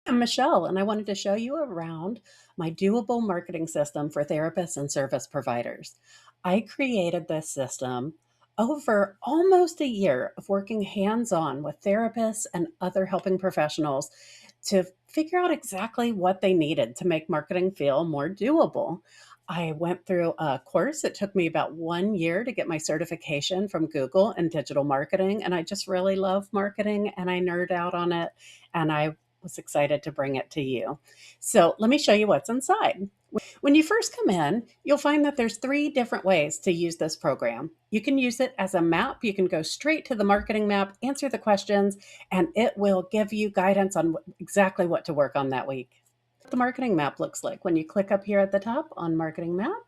I'm Michelle, and I wanted to show you around my doable marketing system for therapists and service providers. I created this system over almost a year of working hands on with therapists and other helping professionals to figure out exactly what they needed to make marketing feel more doable. I went through a course. It took me about 1 year to get my certification from Google in digital marketing. And I just really love marketing and I nerd out on it. And I was excited to bring it to you. So let me show you what's inside. When you first come in, you'll find that there's 3 different ways to use this program. You can use it as a map. You can go straight to the marketing map, answer the questions, and it will give you guidance on exactly what to work on that week. What the marketing map looks like when you click up here at the top on marketing map,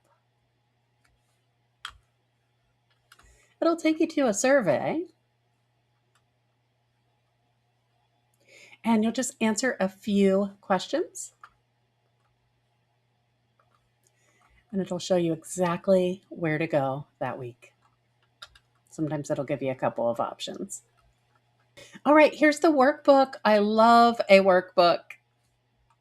it'll take you to a survey and you'll just answer a few questions. And it'll show you exactly where to go that week. Sometimes it'll give you a couple of options. All right, here's the workbook. I love a workbook.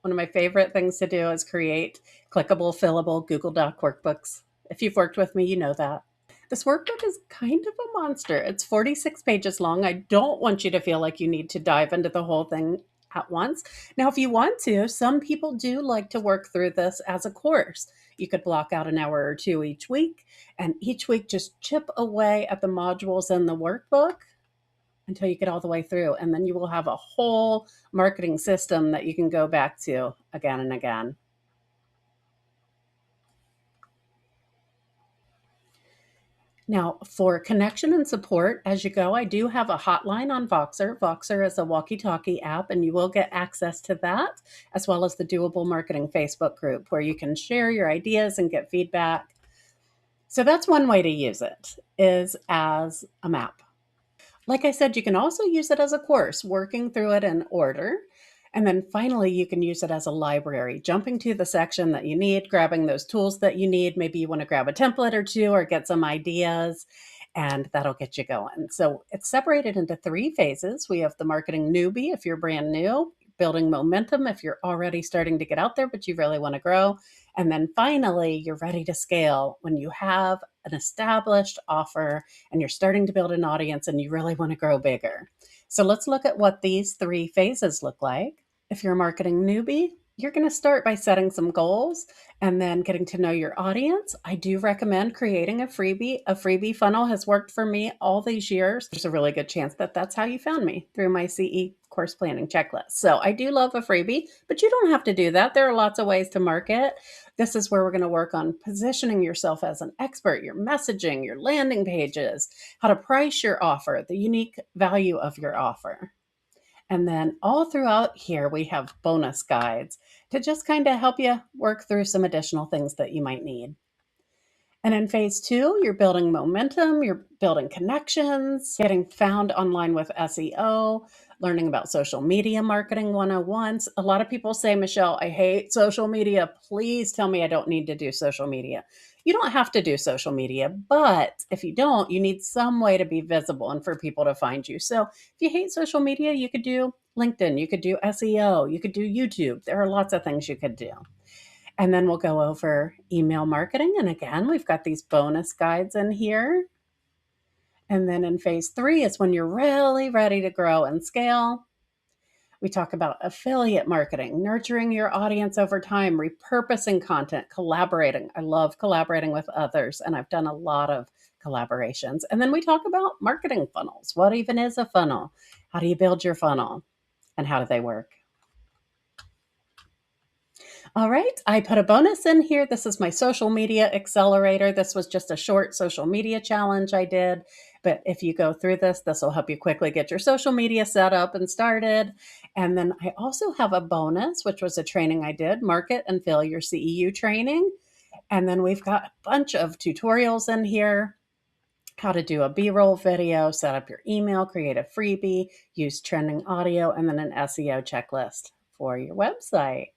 One of my favorite things to do is create clickable, fillable Google Doc workbooks. If you've worked with me, you know that. This workbook is kind of a monster. It's 46 pages long. I don't want you to feel like you need to dive into the whole thing at once. Now, if you want to, some people do like to work through this as a course. You could block out an hour or two each week, and each week just chip away at the modules in the workbook until you get all the way through. And then you will have a whole marketing system that you can go back to again and again. Now, for connection and support as you go, I do have a hotline on Voxer. Voxer is a walkie-talkie app, and you will get access to that, as well as the Doable Marketing Facebook group, where you can share your ideas and get feedback. So that's one way to use it, is as a map. Like I said, you can also use it as a course, working through it in order. And then finally, you can use it as a library, jumping to the section that you need, grabbing those tools that you need. Maybe you want to grab a template or two or get some ideas, and that'll get you going. So it's separated into 3 phases. We have the marketing newbie, if you're brand new, building momentum, if you're already starting to get out there, but you really want to grow. And then finally, you're ready to scale when you have an established offer and you're starting to build an audience and you really want to grow bigger. So let's look at what these 3 phases look like. If you're a marketing newbie, you're going to start by setting some goals and then getting to know your audience. I do recommend creating a freebie. A freebie funnel has worked for me all these years. There's a really good chance that that's how you found me, through my CE course planning checklist. So I do love a freebie, but you don't have to do that. There are lots of ways to market. This is where we're going to work on positioning yourself as an expert, your messaging, your landing pages, how to price your offer, the unique value of your offer. And then all throughout here, we have bonus guides to just kind of help you work through some additional things that you might need. And in phase 2, you're building momentum, you're building connections, getting found online with SEO, learning about social media marketing 101s. A lot of people say, Michelle, I hate social media. Please tell me I don't need to do social media. You don't have to do social media, but if you don't, you need some way to be visible and for people to find you. So if you hate social media, you could do LinkedIn, you could do SEO, you could do YouTube. There are lots of things you could do. And then we'll go over email marketing. And again, we've got these bonus guides in here. And then in phase 3 is when you're really ready to grow and scale. We talk about affiliate marketing, nurturing your audience over time, repurposing content, collaborating. I love collaborating with others, and I've done a lot of collaborations. And then we talk about marketing funnels. What even is a funnel? How do you build your funnel? And how do they work? All right, I put a bonus in here. This is my social media accelerator. This was just a short social media challenge I did. But if you go through this, this will help you quickly get your social media set up and started. And then I also have a bonus, which was a training I did, Market and Fill Your CEU training. And then we've got a bunch of tutorials in here. How to do a B-roll video, set up your email, create a freebie, use trending audio, and then an SEO checklist for your website.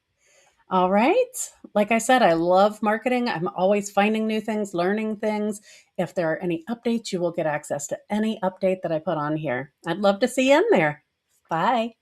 All right. Like I said, I love marketing. I'm always finding new things, learning things. If there are any updates, you will get access to any update that I put on here. I'd love to see you in there. Bye.